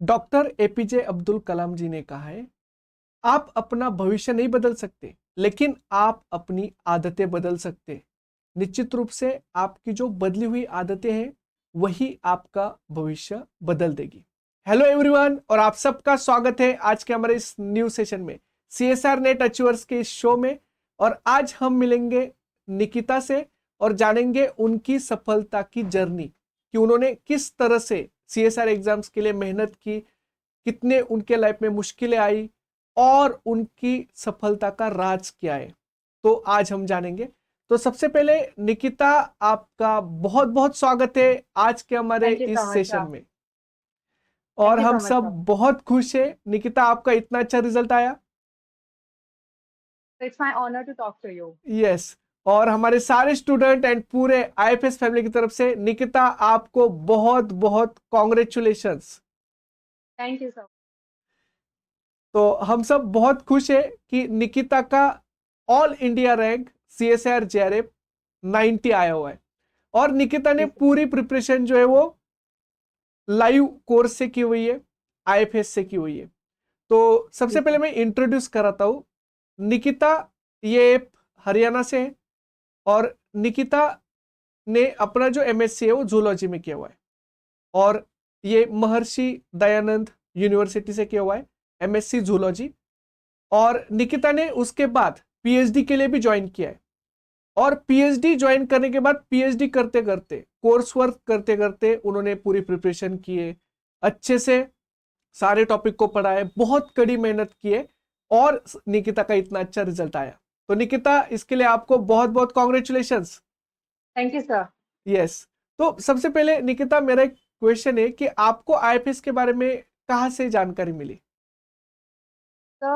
Doctor APJ Abdul Kalam जी ने कहा है, आप अपना भविष्य नहीं बदल सकते, लेकिन आप अपनी आदतें बदल सकते। निश्चित रूप से आपकी जो बदली हुई आदतें हैं, वही आपका भविष्य बदल देगी। हेलो एवरीवन, और आप सबका स्वागत है आज के हमारे इस न्यू सेशन में, सीएसआर नेट अचीवर्स के इस शो में। और आज हम मिलेंगे निकिता से और जानेंगे उनकी सफलता की जर्नी, कि उन्होंने किस तरह से सीएसआर एग्जाम्स के लिए मेहनत की, कितने उनके लाइफ में मुश्किलें आई और उनकी सफलता का राज क्या है। तो आज हम जानेंगे। तो सबसे पहले निकिता, आपका बहुत बहुत स्वागत है आज के हमारे थैंक यू इस सो मच सेशन सर। में। और थैंक यू हम सो मच सब सर। बहुत खुश है निकिता, आपका इतना अच्छा रिजल्ट आया। It's my honour to talk to you. Yes. और हमारे सारे स्टूडेंट एंड पूरे आईएफएस फैमिली की तरफ से निकिता, आपको बहुत बहुत कॉन्ग्रेचुलेशंस। Thank you sir. तो हम सब बहुत खुश है कि निकिता का all India rank CSR JRF 90 आया हुआ है। और निकिता ने जी सर। पूरी प्रिपरेशन जो है वो लाइव कोर्स से की हुई है, आईएफएस से की हुई है। तो जी सबसे पहले सर। मैं इंट्रोड्यूस कराता हूं निकिता। ये हरियाणा से है। और निकिता ने अपना जो एमएससी है वो जूलॉजी में किया हुआ है। और ये महर्षि दयानंद यूनिवर्सिटी से किया हुआ है, एमएससी जूलॉजी। और निकिता ने उसके बाद पीएचडी के लिए भी ज्वाइन किया है। और पीएचडी ज्वाइन करने के बाद पीएचडी करते करते, कोर्स वर्क करते करते उन्होंने पूरी प्रिपरेशन की है, अच्छे से सारे टॉपिक को पढ़ा है, बहुत कड़ी मेहनत की है। और निकिता का इतना अच्छा रिजल्ट आया। तो निकिता, इसके लिए आपको बहुत बहुत congratulations. Thank you sir. Yes. तो सबसे पहले निकिता, मेरा एक क्वेश्चन है कि आपको आईएफएस के बारे में कहाँ से जानकारी मिली। तो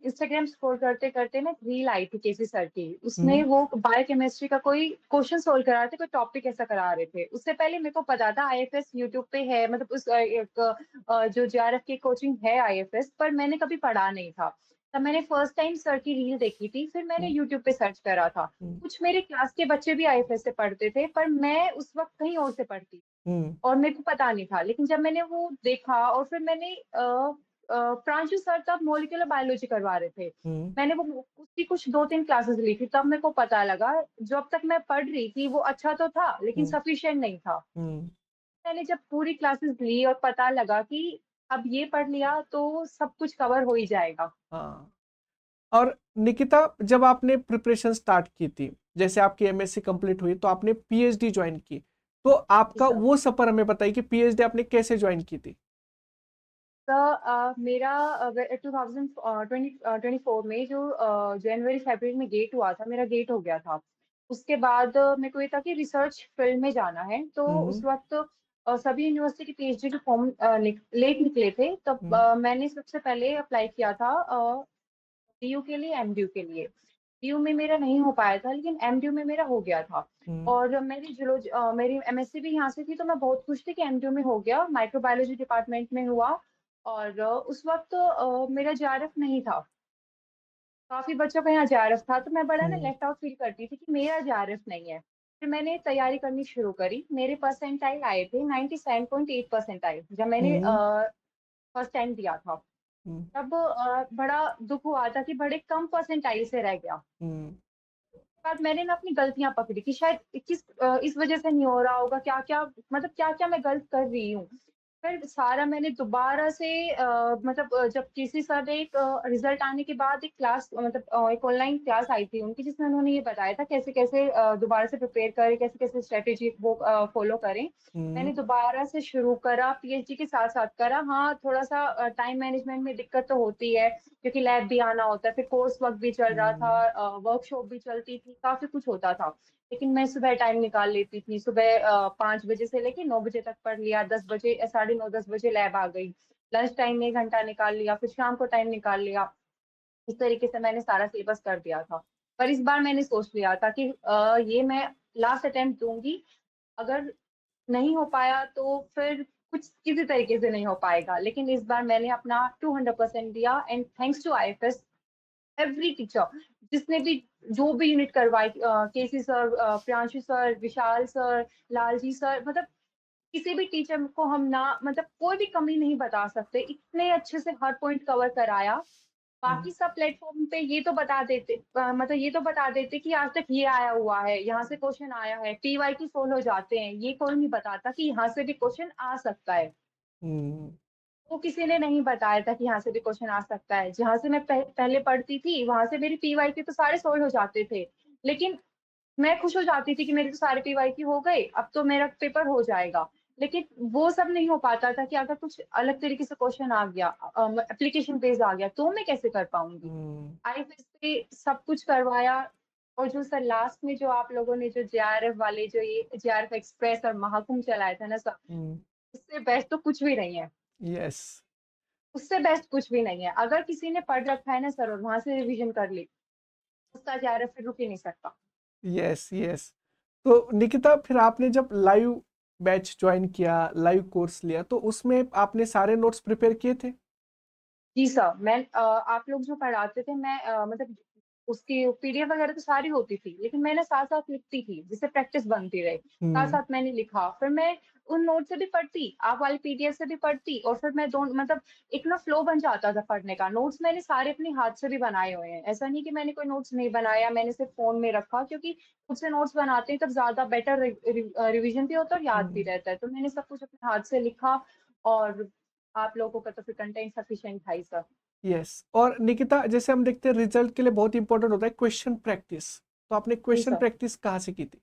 इंस्टाग्राम स्क्रॉल करते करते ना रील आई थी केसी सर की। उसमें हम्म। वो बायोकेमिस्ट्री का कोई क्वेश्चन सोल्व करा रहे थे, कोई टॉपिक ऐसा करा रहे थे। उससे पहले मेरे को पता था आईएफएस यूट्यूब पे है, मतलब उस एक जो जेआरएफ की कोचिंग है आईएफएस, पर मैंने कभी पढ़ा नहीं था। तब मैंने फर्स्ट टाइम सर की रील देखी थी, फिर मैंने हम्म। यूट्यूब पे सर्च करा था। हम्म। कुछ मेरे क्लास के बच्चे भी आईएफएस से पढ़ते थे, पर मैं उस वक्त कहीं और से पढ़ती हम्म। और मेरे को पता नहीं था। लेकिन जब मैंने वो देखा और फिर मैंने प्रांशु सर तब मॉलिक्यूलर बायोलॉजी करवा रहे थे, हम्म। मैंने वो उसकी कुछ 2-3 क्लासेस ली थी, तब मेरे को पता लगा। जब तक मैं पढ़ रही थी वो अच्छा तो था, लेकिन हम्म। सफिशिएंट नहीं था। हम्म। मैंने जब पूरी क्लासेस ली और पता लगा कि अब ये पढ़ लिया तो सब कुछ कवर हो ही जाएगा। हाँ। और निकिता, जब आपने प्रिपरेशन स्टार्ट की थी, जैसे आपकी एमएससी कंप्लीट हुई तो आपने पीएचडी ज्वाइन की। तो जी आपका सर। वो सफर हमें बताइए कि पीएचडी आपने कैसे ज्वाइन की थी। तो मेरा 2024 में जो जनवरी फरवरी में गेट हुआ था, मेरा गेट हो गया था। उसके बाद मेरे को ये था कि रिसर्च फील्ड में जाना है, तो हम्म। उस वक्त सभी यूनिवर्सिटी के पीएचडी के फॉर्म लेट निकले थे। तब हम्म। मैंने सबसे पहले अप्लाई किया था डीयू के लिए, एमडीयू के लिए। डीयू में मेरा नहीं हो पाया था, लेकिन एमडीयू में मेरा हो गया था। हम्म। और मेरी एमएससी भी यहाँ से थी, तो मैं बहुत खुश थी कि एमडीयू में हो गया, माइक्रोबायोलॉजी डिपार्टमेंट में हुआ। और उस वक्त मेरा जेआरएफ नहीं था। काफी बच्चों का यहाँ जेआरएफ था, तो मैं बड़ा ना हम्म। लेफ्ट आउट फील करती थी कि मेरा जेआरएफ नहीं है। फिर मैंने तैयारी करनी शुरू करी। मेरे परसेंटाइल आए थे 97.8 परसेंटाइल जब मैंने हम्म। फर्स्ट टाइम दिया था। हम्म। तब बड़ा दुख हुआ था कि बड़े कम परसेंटाइल से रह गया। हम्म। बाद मैंने ना अपनी गलतियां पकड़ी कि शायद इस वजह से नहीं हो रहा होगा, क्या क्या मतलब क्या क्या मैं गलत कर रही हूँ। फिर सारा मैंने दोबारा से जब केसी सर ने एक रिजल्ट आने के बाद एक क्लास एक ऑनलाइन क्लास आई थी उनकी, जिसमें उन्होंने ये बताया था कैसे कैसे दोबारा से प्रिपेयर करें, कैसे कैसे स्ट्रेटेजी वो फॉलो करें। मैंने हम्म। दोबारा से शुरू करा, पीएचडी के साथ साथ करा। हाँ, थोड़ा सा टाइम मैनेजमेंट में दिक्कत तो होती है, क्योंकि लैब भी आना होता है, फिर कोर्स वर्क भी चल रहा हम्म। था, वर्कशॉप भी चलती थी, काफी कुछ होता था। लेकिन मैं सुबह टाइम निकाल लेती थी। सुबह 5 बजे से लेके 9 बजे तक पढ़ लिया, 10 बजे 9:30 10 बजे लैब आ गई, लंच टाइम में 1 घंटा निकाल लिया, फिर शाम को टाइम निकाल लिया। इस तरीके से मैंने सारा सिलेबस कर दिया था। पर इस बार मैंने सोच लिया था कि ये मैं लास्ट अटेम्प्ट दूंगी। अगर नहीं हो पाया तो फिर कुछ किसी तरीके से नहीं हो पाएगा, लेकिन इस बार मैंने अपना 200% दिया। And thanks to IFS, every teacher जिसने भी जो भी यूनिट करवाई, KC sir, Priyanshu sir, Vishal sir, Lalji sir, मतलब किसी भी टीचर को हम ना मतलब कोई भी कमी नहीं बता सकते, इतने अच्छे से हर पॉइंट कवर कराया। हम्म, बाकी सब प्लेटफ़ॉर्म पे ये तो बता देते मतलब ये तो बता देते कि आज तक ये आया हुआ है, यहाँ से क्वेश्चन आया है, पीवाईक्यू सोल्व हो जाते हैं। ये कोई नहीं बताता कि यहाँ से भी क्वेश्चन आ सकता है। हम्म, वो किसी ने नहीं बताया था कि यहाँ से भी क्वेश्चन आ सकता है। जहाँ से मैं पहले पढ़ती थी, वहाँ से मेरी पीवाईक्यू तो सारे सोल्व हो जाते थे। लेकिन मैं खुश हो जाती थी कि मेरे तो सारे पीवाईक्यू हो गए, अब तो मेरा पेपर हो जाएगा। लेकिन वो सब नहीं हो पाता था कि अगर कुछ अलग तरीके से क्वेश्चन आ गया एप्लीकेशन बेस्ड आ गया, तो मैं कैसे कर पाऊँगी? हम्म, आईएफएस पे सब कुछ करवाया और जो सर लास्ट में जो आप लोगों ने जो जेआरएफ वाले जो ये जेआरएफ एक्सप्रेस और महाकुंभ चलाया था ना सर, हम्म, उससे बेस्ट तो कुछ भी नहीं है। यस, उससे बेस्ट कुछ भी नहीं है। अगर किसी ने पढ़ रखा है ना सर और वहाँ से रिवीजन कर ली, उसका जेआरएफ फिर रुक ही नहीं सकता। Yes, yes. तो निकिता, फिर आपने जब लाइव बैच ज्वाइन किया, लाइव कोर्स लिया, तो उसमें आपने सारे नोट्स प्रिपेयर किए थे? जी सर, आप लोग जो पढ़ाते थे मैं मतलब उसकी पीडीएफ वगैरह तो सारी होती थी, लेकिन मैं ना साथ-साथ लिखती थी, जिससे प्रैक्टिस बनती रहे। हम्म, साथ-साथ मैंने लिखा, फिर मैं उन नोट से भी पढ़ती, आप वाली पीडीएफ से भी पढ़ती और फिर मैं दोन मतलब एक ना फ्लो बन जाता था पढ़ने का। नोट्स मैंने सारे अपने हाथ से भी बनाए हुए हैं। ऐसा नहीं कि मैंने कोई नोट्स नहीं बनाया, मैंने सिर्फ़ फ़ोन में रखा क्योंकि खुद से नोट्स बनाते हैं तब ज़्यादा बेटर रिवीजन भी होता है और याद भी हम्म, रहता है। तो मैंने सब कुछ अपने हाथ से लिखा और आप लोगों का तो फिर कंटेंट सफिशिएंट था ही सर। यस। और निकिता, जैसे हम देखते हैं रिजल्ट के लिए बहुत इंपॉर्टेंट होता है क्वेश्चन प्रैक्टिस, तो आपने जी क्वेश्चन सर। प्रैक्टिस कहाँ से की थी?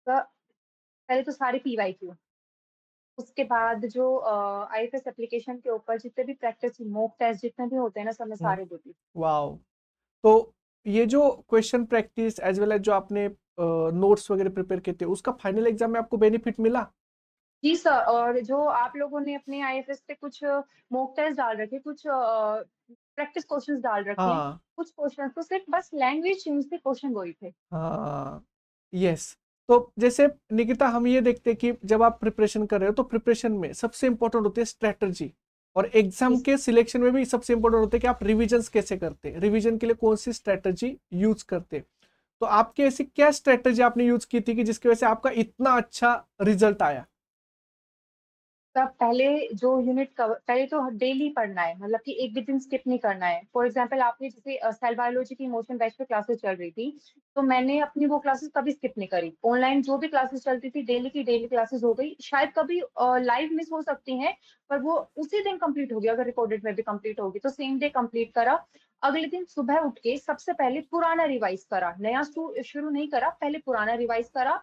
सर पहले तो सारे पीवाईक्यू, उसके बाद जो आईएफएस एप्लीकेशन के ऊपर जितने भी प्रैक्टिस मॉक टेस्ट जितने भी होते हैं ना सब मैं हम्म, सारे देती हूँ। वाओ। तो ये जो question practice as well as जो आपने नोट्स वगैरह प्रिपेयर किए थे, उसका फाइनल एग्जाम में आपको बेनिफिट मिला? जी सर और जो आप लोगों ने अपने आईएफएस पे कुछ मॉक टेस्ट डाल रखे, कुछ प्रैक्टिस क्वेश्चंस डाल रखे हैं, हाँ, कुछ क्वेश्चंस तो सिर्फ बस लैंग्वेज चेंज थे, क्वेश्चन वही थे। हाँ, यस। तो जैसे निकिता, हम ये देखते हैं कि जब आप प्रिपरेशन कर रहे हो तो प्रिपरेशन में सबसे इंपॉर्टेंट होती है स्ट्रेटजी, और जी एग्जाम के सिलेक्शन में भी सबसे इंपॉर्टेंट होता है कि आप रिविजन्स कैसे करते हैं, रिविजन के लिए कौन सी स्ट्रेटजी यूज करते हैं। तो आपकी ऐसी क्या स्ट्रेटजी आपने यूज की थी कि जिसकी वजह से आपका इतना अच्छा रिजल्ट आया? तब पहले जो यूनिट कवर पहले तो डेली पढ़ना है मतलब कि एक भी दिन स्किप नहीं करना है। फॉर एग्जांपल आपने जैसे सेल बायोलॉजी की इमोशन बैच पे क्लासेस चल रही थी, तो मैंने अपनी वो क्लासेस कभी स्किप नहीं करी। ऑनलाइन जो भी क्लासेस चलती थी डेली की डेली क्लासेस हो गई। शायद कभी लाइव मिस हो सकती हैं, पर वो उसी दिन कंप्लीट होगी। अगर रिकॉर्डेड में भी कंप्लीट होगी तो सेम डे कंप्लीट करा। अगले दिन सुबह उठ के सबसे पहले पुराना रिवाइज करा, नया शुरू नहीं करा, पहले पुराना रिवाइज करा।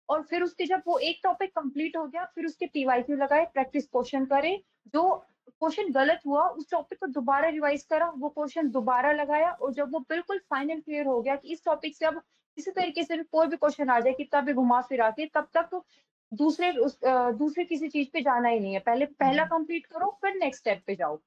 और फिर उसके जब वो एक टॉपिक कंप्लीट हो गया फिर उसके पीवाईक्यू लगाए, प्रैक्टिस क्वेश्चन करे। जो क्वेश्चन गलत हुआ उस टॉपिक को दोबारा रिवाइज करा, वो क्वेश्चन दोबारा लगाया और जब वो बिल्कुल फाइनल क्लियर हो गया कि इस टॉपिक से अब किसी तरीके से भी कोई भी क्वेश्चन आ जाए कितना भी घुमा फिरा के, तब तक दूसरे किसी चीज पे जाना ही नहीं है। पहले पहला कंप्लीट करो फिर नेक्स्ट स्टेप पे जाओ।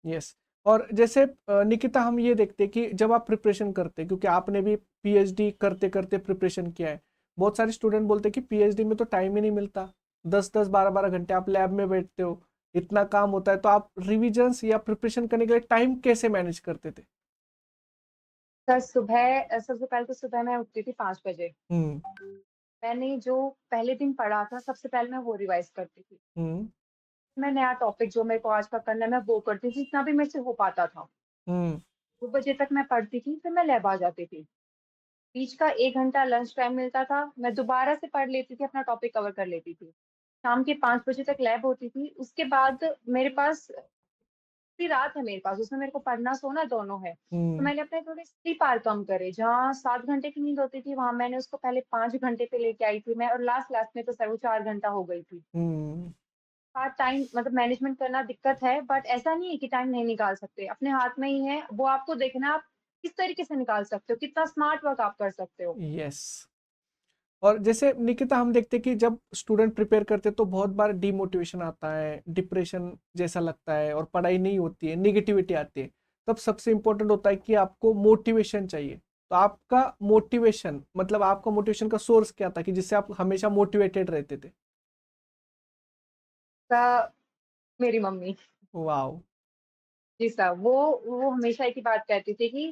यस। और जैसे निकिता, हम ये देखते हैं कि जब आप प्रिपरेशन करते हैं, क्योंकि आपने भी पीएचडी करते करते प्रिपरेशन किया है, बहुत सारे स्टूडेंट बोलते हैं कि पीएचडी में तो टाइम ही नहीं मिलता, 10-10 12-12 घंटे आप लैब में बैठते हो, इतना काम होता है, तो आप रिविजन्स या प्रिपरेशन करने के लिए टाइम कैसे मैनेज करते थे? सर सुबह सबसे पहले तो सुबह मैं उठती थी 5 बजे। हम्म, मैंने जो पहले दिन पढ़ा था सबसे पहले मैं वो रिवाइज करती थी। हम्म, मैं नया टॉपिक जो मेरे को आज का करना है मैं वो करती थी जितना भी मेरे से हो पाता था। हम्म, 2 बजे तक मैं पढ़ती थी फिर मैं लैब आ जाती थी। बीच का 1 घंटा लंच टाइम मिलता था, मैं दोबारा से पढ़ लेती थी, अपना टॉपिक कवर कर लेती थी। शाम के 5 बजे तक लैब होती थी। उसके बाद मेरे पास पूरी रात है, मेरे पास उसमें मेरे को पढ़ना सोना दोनों है। तो हम्म, मैंने अपने थोड़े स्लीप आवर कम करे, जहाँ 7 घंटे की नींद होती थी वहां मैंने उसको पहले 5 घंटे पे लेके आई थी मैं, और लास्ट लास्ट में तो सर वो 4 घंटा हो गई थी। हम्म, हाँ, टाइम मतलब मैनेजमेंट करना दिक्कत है, बट ऐसा नहीं है कि टाइम नहीं निकाल सकते, अपने हाथ में ही है। वो आपको देखना है, आप किस तरीके से निकाल सकते हो, कितना स्मार्ट वर्क आप कर सकते हो। यस। और जैसे निकिता, हम देखते हैं कि जब स्टूडेंट प्रिपेयर करते हैं तो बहुत बार डिमोटिवेशन आता है, डिप्रेशन जैसा लगता है, और पढ़ाई नहीं होती है, निगेटिविटी आती है। तब सबसे इंपॉर्टेंट होता है कि आपको मोटिवेशन चाहिए। तो आपका मोटिवेशन, मतलब आपका मोटिवेशन का सोर्स क्या था कि जिससे आप हमेशा मोटिवेटेड रहते थे? मेरी मम्मी। वाओ। जी सर, वो हमेशा एक ही बात कहती थी कि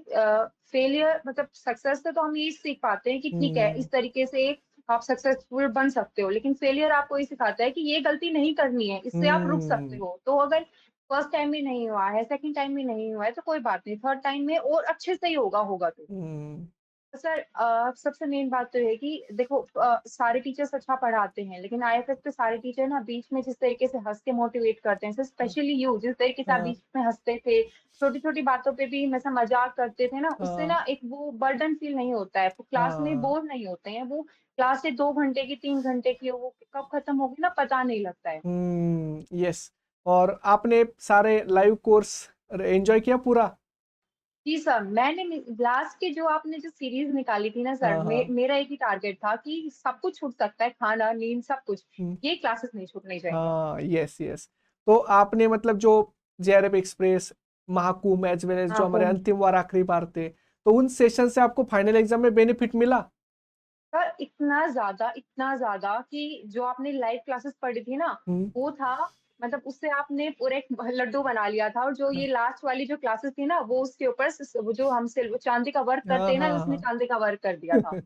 फेलियर मतलब सक्सेस से तो हम यही सीख पाते हैं कि ठीक है हम्म, इस तरीके से आप सक्सेसफुल बन सकते हो। लेकिन फेलियर आपको ये सिखाता है कि ये गलती नहीं करनी है, इससे आप रुक सकते हम्म। हो। तो अगर फर्स्ट टाइम में नहीं हुआ है, सेकंड टाइम में नहीं हुआ है, तो कोई बात नहीं, थर्ड टाइम में और अच्छे से ही होगा तो। हम्म। सर सबसे मेन बात तो है कि देखो सारे टीचर्स अच्छा पढ़ाते हैं, लेकिन आईएफएस पे सारे टीचर ना बीच में जिस तरीके से हंस के मोटिवेट करते हैं, स्पेशली यू जिस तरीके से आप हाँ बीच में हंसते थे, छोटी छोटी बातों पे भी हमेशा मजाक करते थे ना, उससे हाँ ना एक वो बर्डन फील नहीं होता है, क्लास में हाँ। बोर नहीं होते हैं वो। क्लास से 2 घंटे की 3 घंटे की वो कब खत्म होगी ना पता नहीं लगता है। यस। और आपने सारे लाइव कोर्स एंजॉय किया पूरा? जी सर, मैंने लास्ट की जो आपने जो सीरीज निकाली थी ना सर, हाँ हाँ। मेरा एक ही टारगेट था कि सब कुछ छूट सकता है, खाना नींद सब कुछ, हम्म, ये क्लासेस नहीं छूटनी चाहिए। हाँ यस यस। तो आपने मतलब जो JRF express, Mahakumbh as well as हाँ जो हमारे कुम अंतिम वार आखिरी बार थे, तो उन सेशन से आपको फाइनल एग्जाम में बेनिफिट मिला? सर इतना ज्यादा कि जो आपने लाइव क्लासेस पढ़ी थी ना, हम्म। वो था, मतलब उससे आपने पूरे एक लड्डू बना लिया था। और जो ये लास्ट वाली जो क्लासेस थी ना, वो उसके ऊपर वो जो हम सिल्वर चांदी का वर्क हाँ करते हैं ना, हाँ उसने हाँ। चांदी का वर्क कर दिया था।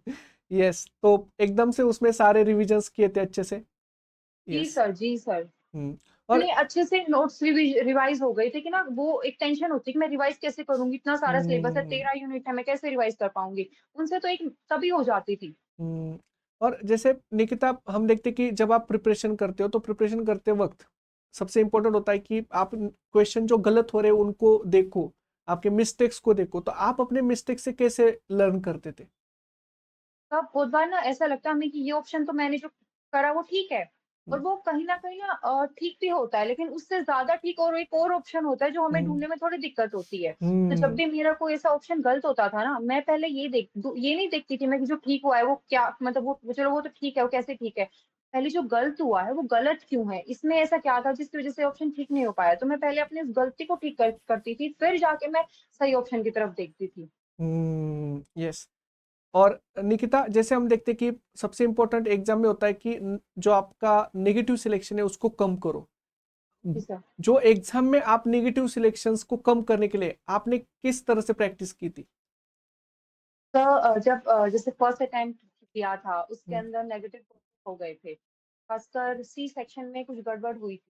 यस, तो एकदम से उसमें सारे रिविजन्स किए थे अच्छे से? जी यस। सर, जी सर। हम्म। और इतने अच्छे से नोट्स रिवाइज हो गए थे कि ना, वो एक टेंशन होती कि मैं रिवाइज कैसे करूंगी, इतना सारा सिलेबस है, हम्म 13 यूनिट है, मैं कैसे रिवाइज कर पाऊंगी। उनसे तो एक तभी हो जाती थी। हम्म। और जैसे निकिता, हम देखते कि जब आप प्रिपरेशन करते हो तो प्रिपरेशन करते वक्त सबसे इंपॉर्टेंट होता है कि आप क्वेश्चन जो गलत हो रहे हैं उनको देखो, आपके मिस्टेक्स को देखो। तो आप अपने मिस्टेक से कैसे लर्न करते थे? तब बहुत बार ना ऐसा लगता है हमें कि ये ऑप्शन तो मैंने जो करा वो ठीक है, और हम्म वो कहीं ना कहीं ना ठीक भी होता है, लेकिन उससे ज्यादा ठीक और एक और ऑप्शन होता है जो हमें हम्म ढूंढने में थोड़ी दिक्कत होती है। तो जब हम्म भी मेरा कोई ऐसा ऑप्शन गलत होता था ना, मैं पहले ये नहीं देखती थी मैं कि जो ठीक हुआ है वो क्या, मतलब वो चलो वो तो ठीक है, वो कैसे ठीक है। पहले जो गलत हुआ है वो गलत क्यों है, इसमें ऐसा क्या था जिसकी वजह से ऑप्शन ठीक नहीं हो पाया, तो मैं पहले अपनी उस गलती को ठीक करती थी, फिर जाके मैं सही ऑप्शन की तरफ देखती थी। यस। और निकिता, जैसे हम देखते कि सबसे इंपॉर्टेंट एग्जाम में होता है कि जो आपका नेगेटिव सिलेक्शन है उसको कम करो। जी सर। जो एग्जाम में आप नेगेटिव सिलेक्शंस को कम करने के लिए आपने किस तरह से प्रैक्टिस की थी? तो जब जैसे फर्स्ट अटेम्प्ट किया था उसके हम्म अंदर नेगेटिव हो गए थे, खासकर सी सेक्शन में कुछ गड़बड़ हुई थी।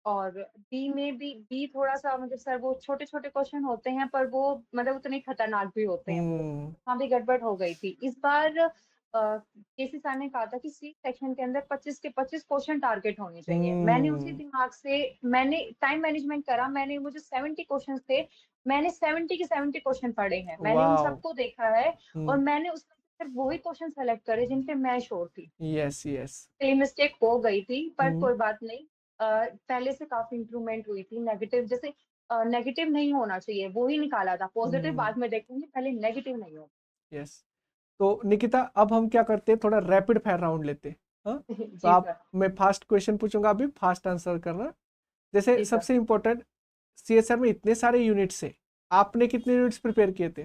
और बी में भी, बी थोड़ा सा मतलब सर वो छोटे छोटे क्वेश्चन होते हैं पर वो मतलब उतने खतरनाक भी होते हैं वो, हम्म वहाँ भी गड़बड़ हो गई थी। इस बार केसी सर ने कहा था कि सी सेक्शन के अंदर 25 के 25 क्वेश्चन टारगेट होने चाहिए। मैंने उसी हम्म। दिमाग से मैंने टाइम मैनेजमेंट करा, मैंने वो जो 70 क्वेश्चन थे, मैंने 70 के 70 क्वेश्चन पढ़े हैं, मैंने उन वाओ। सबको देखा है। और हम्म। मैंने उसमें से सिर्फ वही क्वेश्चन सेलेक्ट करे जिन पे मैं श्योर थी। Yes yes. सेम मिस्टेक हो गई थी पर हम्म कोई बात नहीं, पहले से काफी इंप्रूवमेंट हुई थी। नेगेटिव जैसे नेगेटिव नहीं होना चाहिए वो ही निकाला था, पॉजिटिव हम्म। बाद में देखूंगी, पहले नेगेटिव नहीं हो। यस। तो निकिता, अब हम क्या करते हैं, थोड़ा रैपिड फायर राउंड लेते हैं। हाँ, तो जी आप, सर। मैं फास्ट क्वेश्चन पूछूंगा, अभी फास्ट आंसर करना। जैसे जी सर। सबसे इंपॉर्टेंट, सीएसआर में इतने सारे यूनिट्स है, आपने कितने यूनिट्स प्रिपेयर किए थे?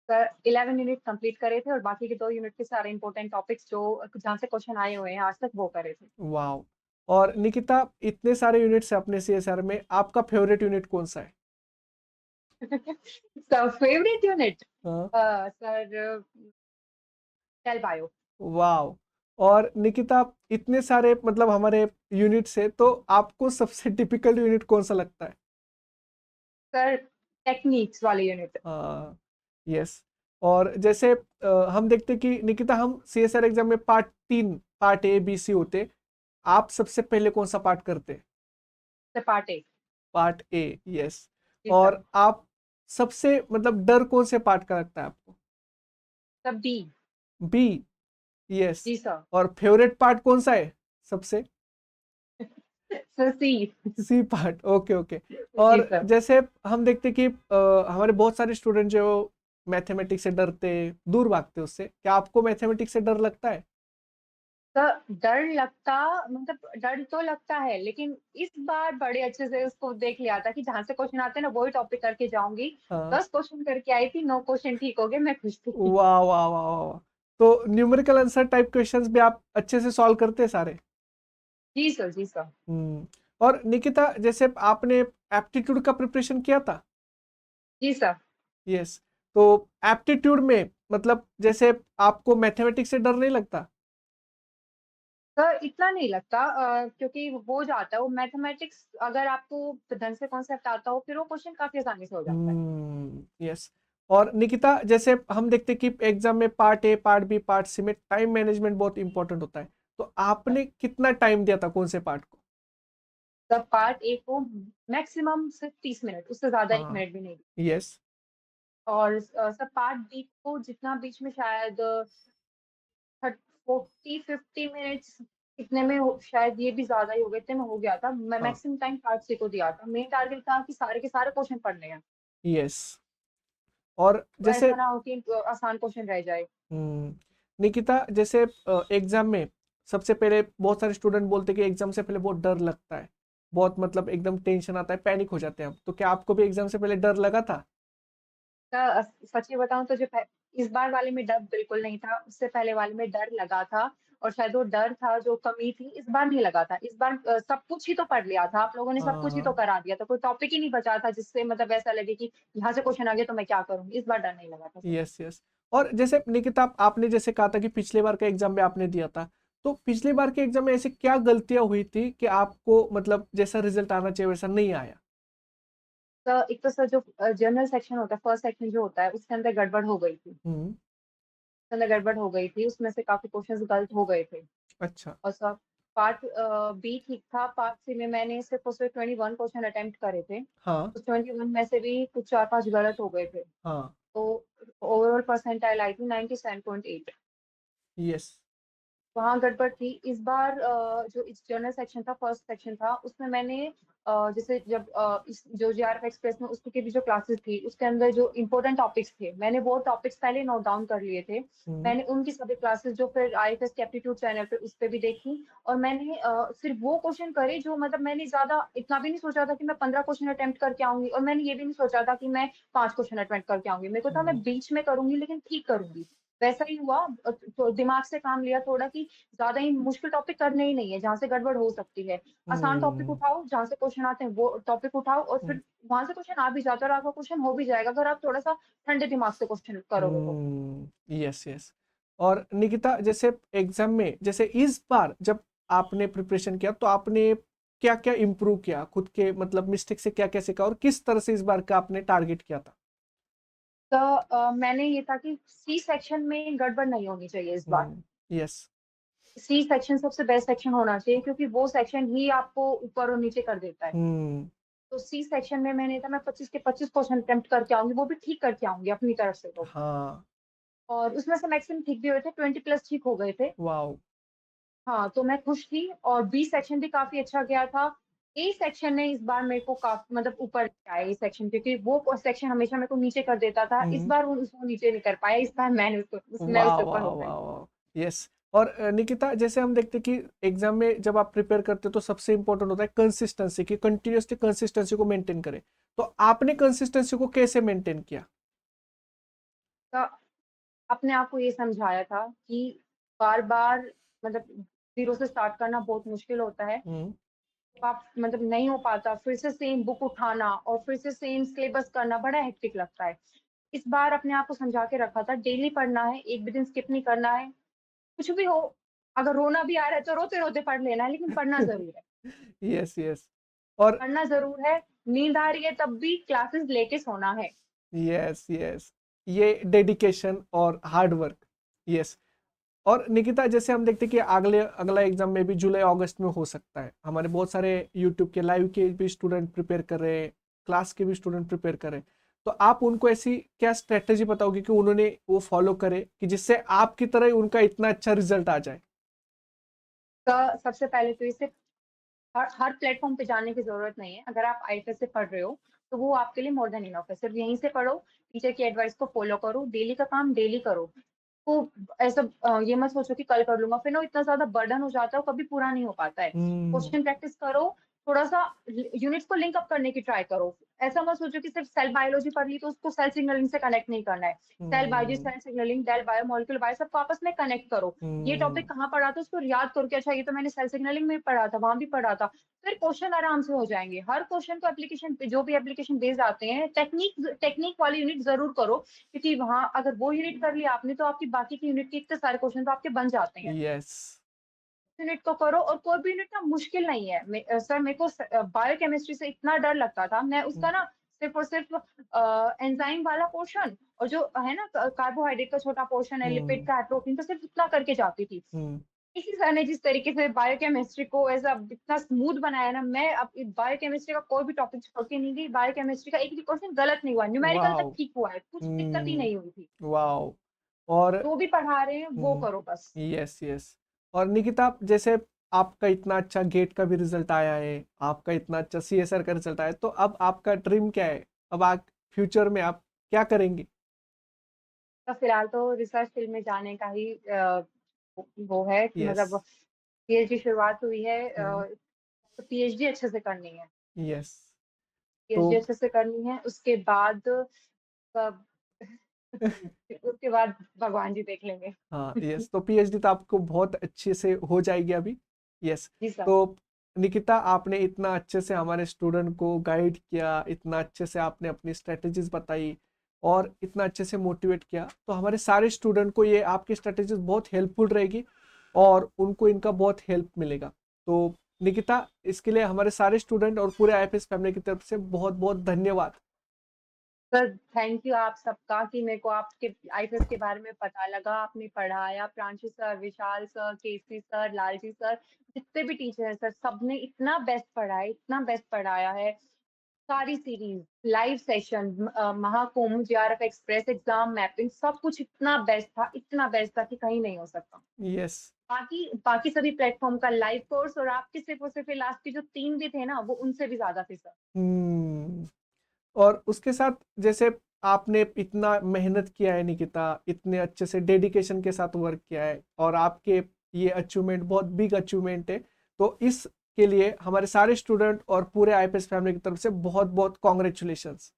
सर 11 यूनिट कंप्लीट करे थे और बाकी के 2 यूनिट के सारे इंपॉर्टेंट टॉपिक्स जो जहाँ से क्वेश्चन आए हुए हैं आज तक वो करे थे। वाओ। और निकिता, इतने सारे यूनिट्स है अपने सीएसआर में, आपका फेवरेट यूनिट कौन सा है? सर फेवरेट यूनिट, हाँ। Sir cell bio. वाओ। और निकिता, इतने सारे मतलब हमारे यूनिट्स है, तो आपको सबसे टिपिकल यूनिट कौन सा लगता है? सर टेक्निक्स वाले यूनिट। हाँ यस। और जैसे हम देखते कि निकिता, हम सीएसआर एग्जाम में part 3, part A B C होते, आप सबसे पहले कौन सा पार्ट करते? सपाटे। Part A. यस। जी सर। और आप सबसे मतलब डर कौन से पार्ट का लगता है आपको? सब बी। बी। यस। जी सर। और फेवरेट पार्ट कौन सा है सबसे? Sir C. C part. Okay okay. जी और सर। जैसे हम देखते कि हमारे बहुत सारे स्टूडेंट जो मैथमेटिक्स से डरते, दूर भागते उससे, क्या आपको मैथमेटिक्स से डर लगता है? तो डर लगता, मतलब डर तो लगता है, लेकिन इस बार बड़े अच्छे से उसको देख लिया था कि जहां से क्वेश्चन आते हैं ना वही टॉपिक करके जाऊंगी। हाँ। 10 क्वेश्चन करके आई थी, 9 क्वेश्चन ठीक हो गए, मैं खुश थी। वाह वाह वाह वाह। तो न्यूमेरिकल आंसर टाइप क्वेश्चंस भी आप अच्छे से सॉल्व करते हैं सारे? जी सर, जी सर। हम्म। और निकिता, जैसे आपने एप्टीट्यूड का प्रिपरेशन किया था? जी सर। यस। तो एप्टीट्यूड में मतलब जैसे आपको मैथमेटिक्स से डर नहीं लगता? इतना नहीं लगता क्योंकि हो जाता है वो मैथमेटिक्स, अगर आपको ढंग से कॉन्सेप्ट आता हो फिर वो क्वेश्चन काफ़ी आसानी से हो जाता है। यस। और निकिता, जैसे हम देखते हैं कि एग्जाम में part A, part B, part C में टाइम मैनेजमेंट बहुत इंपॉर्टेंट होता है। तो आपने कितना टाइम दिया था कौन से पार्ट को? तब पार्ट ए को मैक्सिमम सिर्फ 30 मिनट, उससे ज़्यादा 1 हाँ। मिनट भी नहीं। यस। और सब पार्ट बी को जितना बीच में शायद 40-50 मिनट्स इतने में शायद ये भी ज्यादा ही हो गए, इतने में हो गया था। मैं हाँ। मैक्सिमम टाइम पार्ट सी को दिया था, मेन टारगेट था कि सारे के सारे क्वेश्चन पढ़ने हैं, यस। और तो जैसे ऐसा ना हो कि आसान क्वेश्चन रह जाए। हम्म, निकिता, जैसे एग्जाम में सबसे पहले बहुत सारे स्टूडेंट बोलते हैं कि एग्जाम से पहले बहुत डर लगता है, बहुत मतलब एकदम टेंशन आता है, पैनिक हो जाते हैं हम। तो क्या आपको भी एग्जाम से पहले डर लगा था? सच्ची बताऊं तो इस बार वाले में डर बिल्कुल नहीं था, उससे पहले वाले में डर लगा था। और शायद वो डर था जो कमी थी, इस बार नहीं लगा था। इस बार सब कुछ ही तो पढ़ लिया था, आप लोगों ने सब कुछ ही तो हाँ। करा दिया था, कोई टॉपिक ही नहीं बचा था जिससे मतलब ऐसा लगे कि यहाँ से क्वेश्चन आ गया तो मैं क्या करूंगी। इस बार डर नहीं लगा था सच में। Yes, yes. और जैसे निकिता, आपने जैसे कहा था कि पिछले बार का एग्जाम में आपने दिया था, तो पिछले बार के एग्जाम में ऐसी क्या गलतियां हुई थी कि आपको मतलब जैसा रिजल्ट आना चाहिए वैसा नहीं आया? तो एक तो सर जो जनरल सेक्शन होता है, फर्स्ट सेक्शन जो होता है, उसके अंदर गड़बड़ हो गई थी। हम्म। उसके अंदर गड़बड़ हो गई थी, उसमें से काफी क्वेश्चंस गलत हो गए थे। अच्छा। और सब पार्ट बी ठीक था, पार्ट सी में मैंने सिर्फ उसमें 21 क्वेश्चन अटेम्प्ट करे थे। हाँ। उस 21 में से भी कुछ 4-5 गलत हो गए थे। हाँ। तो ओवरऑल परसेंटाइल आई थी 97.8। यस। वहाँ गड़बड़ थी। इस बार जो इस जर्नल सेक्शन था, फर्स्ट सेक्शन था, उसमें मैंने जैसे जब इस जो जीआरएफ एक्सप्रेस में उसकी भी जो क्लासेस थी, उसके अंदर जो इम्पोर्टेंट टॉपिक्स थे, मैंने वो टॉपिक्स पहले नोट डाउन कर लिए थे। हम्म। मैंने उनकी सभी क्लासेस जो फिर आईएफएस के एप्टीट्यूड चैनल पे उस पे भी देखी। और मैंने सिर्फ वो क्वेश्चन करे जो मतलब मैंने ज्यादा इतना भी नहीं सोचा था कि मैं 15 क्वेश्चन अटेम्प्ट करके आऊंगी, और मैंने ये भी नहीं सोचा था कि मैं 5 क्वेश्चन अटेम्प्ट करके आऊंगी। मेरे को था मैं हम्म। बीच में करूंगी लेकिन ठीक करूंगी। वैसा ही हुआ। तो दिमाग से काम लिया थोड़ा कि ज्यादा ही मुश्किल टॉपिक करने ही नहीं है जहाँ से गड़बड़ हो सकती है। आसान टॉपिक हम्म। उठाओ, जहाँ से क्वेश्चन आते हैं वो टॉपिक उठाओ, और फिर वहां से क्वेश्चन आ भी जाता है और आपका क्वेश्चन हो भी जाएगा अगर आप थोड़ा सा ठंडे दिमाग से क्वेश्चन करोगे तो। Yes, yes. और निकिता, जैसे एग्जाम में जैसे इस बार जब आपने प्रिपरेशन किया तो आपने क्या क्या इम्प्रूव किया खुद के मतलब मिस्टेक से, क्या क्या सीखा और किस तरह से इस बार का आपने टारगेट किया था? तो मैंने ये था कि सी सेक्शन में गड़बड़ नहीं होनी चाहिए इस बार। यस। सी सेक्शन सबसे बेस्ट सेक्शन होना चाहिए क्योंकि वो सेक्शन ही आपको ऊपर और नीचे कर देता है। हम्म। तो सी सेक्शन में मैंने था मैं 25 के 25 क्वेश्चन अटेम्प्ट करके आऊंगी, वो भी ठीक करके आऊंगी अपनी तरफ से तो। हाँ। और उसमें से मैक्सिमम ठीक भी हुए थे, 20+ ठीक हो गए थे। वाओ। हाँ, तो मैं खुश थी। और बी सेक्शन भी काफी अच्छा गया था। ए सेक्शन ने इस बार मेरे को काफी मतलब ऊपर ले आया। ए सेक्शन क्योंकि वो सेक्शन हमेशा मेरे को नीचे कर देता था, इस हम्म। बार वो उसको नीचे नहीं कर पाया। इस बार मैं वाह, उससे ऊपर वाह, हो गई। वाह, वाह। यस। और निकिता, जैसे हम देखते हैं कि एग्जाम में जब आप प्रिपेयर करते हो तो सबसे इंपॉर्टेंट होता है कंसिस्टेंसी, की कंटिन्यूसली कंसिस्टेंसी को मेंटेन करें। तो आपने कंसिस्टेंसी को कैसे मेंटेन किया? तो अपने आप को ये समझाया था कि बार बार मतलब जीरो से स्टार्ट करना बहुत मुश्किल होता है। हम्म। तो आप मतलब नहीं हो पाता, फिर से सेम बुक उठाना और फिर से सेम सिलेबस करना बड़ा हेक्टिक लगता है। इस बार अपने आप को समझा के रखा था डेली पढ़ना है, एक भी दिन स्किप नहीं करना है। कुछ भी हो, अगर रोना भी आ रहा है तो रोते रोते पढ़ लेना है, लेकिन पढ़ना जरूर है। Yes, yes. और पढ़ना जरूर है। नींद आ रही है तब भी क्लासेस लेके सोना है। यस, यस, ये डेडिकेशन और हार्ड वर्क। यस। और निकिता, जैसे हम देखते हैं कि अगला एग्जाम में भी जुलाई अगस्त में हो सकता है, हमारे बहुत सारे यूट्यूब के लाइव के भी स्टूडेंट प्रिपेयर कर रहे हैं, क्लास के भी स्टूडेंट प्रिपेयर कर रहे हैं। तो आप उनको ऐसी क्या स्ट्रेटेजी बताओगे कि उन्होंने वो फॉलो करे कि जिससे आपकी तरह ही उनका इतना अच्छा रिजल्ट आ जाए? तो सबसे पहले तो इसे हर प्लेटफॉर्म पे जाने की जरूरत नहीं है। अगर आप आईएफएस से पढ़ रहे हो तो वो आपके लिए मोर देन इनफ है। सिर्फ यहीं से पढ़ो, टीचर की एडवाइस को फॉलो करो, डेली का काम डेली करो। तो ऐसा ये मत सोचो कि कल कर लूंगा, फिर ना इतना ज्यादा बर्डन हो जाता है, वो कभी पूरा नहीं हो पाता है। हम्म। क्वेश्चन प्रैक्टिस करो, थोड़ा सा यूनिट्स को लिंक अप करने की ट्राई करो। ऐसा मत सोचो कि सिर्फ सेल बायोलॉजी पढ़ ली तो उसको सेल सिग्नलिंग से कनेक्ट नहीं करना है। Cell biology, hmm cell signalling, डेल बायो, मॉलिक्यूलर बायो सबको आपस में कनेक्ट करो। ये टॉपिक कहाँ पढ़ा था उसको याद करो कि अच्छा ये तो मैंने सेल सिग्नलिंग में पढ़ा था, वहां भी पढ़ा था। फिर क्वेश्चन आराम से हो जाएंगे। हर क्वेश्चन को एप्लीकेशन पे, जो भी एप्लीकेशन बेस्ड आते हैं, टेक्निक वाली यूनिट जरूर करो, क्योंकि वहां अगर वो यूनिट कर लिया आपने तो आपकी बाकी की यूनिट के इतने सारे क्वेश्चन तो आपके बन जाते हैं। यस यूनिट को करो, और कोई भी यूनिट ना मुश्किल नहीं है। सर मेरे को बायोकेमिस्ट्री से इतना डर लगता था, मैं उसका ना सिर्फ और सिर्फ एंजाइम वाला पोर्शन और जो है ना कार्बोहाइड्रेट का छोटा पोर्शन है, लिपिड हम्म का है, प्रोटीन का, सिर्फ इतना करके जाती थी। हम्म इसी सर ने जिस तरीके से बायोकेमिस्ट्री को ऐसा इतना स्मूथ बनाया ना, मैं अब बायोकेमिस्ट्री का कोई भी टॉपिक छोड़ के नहीं गई। बायोकेमिस्ट्री का एक भी क्वेश्चन गलत नहीं हुआ, न्यूमेरिकल तक वाओ ठीक हुआ है, कुछ दिक्कत ही नहीं हुई थी। वाओ और जो भी पढ़ा रहे हैं वो करो बस। यस यस और निकिता जैसे आपका इतना अच्छा गेट का भी रिजल्ट आया है, आपका इतना अच्छा सीएसआर का रिजल्ट आया है, तो अब आपका ड्रीम क्या है? अब आप फ्यूचर में आप क्या करेंगे? तो फिलहाल तो रिसर्च फील्ड में जाने का ही वो है कि यस मतलब पीएचडी शुरुआत हुई है, हम्म तो पीएचडी अच्छे से करनी है। यस तो पीएचडी अच्छे से करनी है, उसके बाद सब उसके बाद भगवान जी देख लेंगे। हाँ यस तो पीएचडी तो आपको बहुत अच्छे से हो जाएगी अभी। यस जी सर। तो निकिता आपने इतना अच्छे से हमारे स्टूडेंट को गाइड किया, इतना अच्छे से आपने अपनी स्ट्रेटेजीज बताई और इतना अच्छे से मोटिवेट किया, तो हमारे सारे स्टूडेंट को ये आपकी स्ट्रेटेजीज बहुत हेल्पफुल रहेगी और उनको इनका बहुत हेल्प मिलेगा। तो निकिता इसके लिए हमारे सारे स्टूडेंट और पूरे आईएफएस फैमिली की तरफ से बहुत बहुत धन्यवाद। सर थैंक यू आप सबका कि मेरे को आपके आईएफएस के बारे में पता लगा, आपने पढ़ाया। प्रांशु सर, विशाल सर, केसी सर, लालजी सर, जितने भी टीचर हैं सर, सबने इतना बेस्ट पढ़ाया, इतना बेस्ट पढ़ाया है। सारी series, live session, Mahakumbh, JRF express, exam mapping, सब कुछ इतना बेस्ट था कि कहीं नहीं हो सकता। यस बाकी बाकी सभी प्लेटफॉर्म का लाइव कोर्स और आपके सिर्फ और सिर्फ लास्ट के जो 3 भी थे ना, वो उनसे भी ज्यादा थे सर। हम्म और उसके साथ जैसे आपने इतना मेहनत किया है निकिता, इतने अच्छे से डेडिकेशन के साथ वर्क किया है और आपके ये अचीवमेंट बहुत बिग अचीवमेंट है, तो इसके लिए हमारे सारे स्टूडेंट और पूरे आईपीएस फैमिली की तरफ से बहुत बहुत congratulations.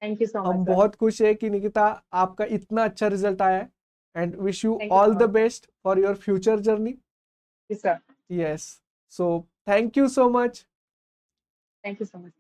Thank you so much हम सर। बहुत खुश है कि निकिता आपका इतना अच्छा रिजल्ट आया है and wish you thank you all so the much sir. Best for your future journey. जी sir. Yes so thank you so much. Thank you so much.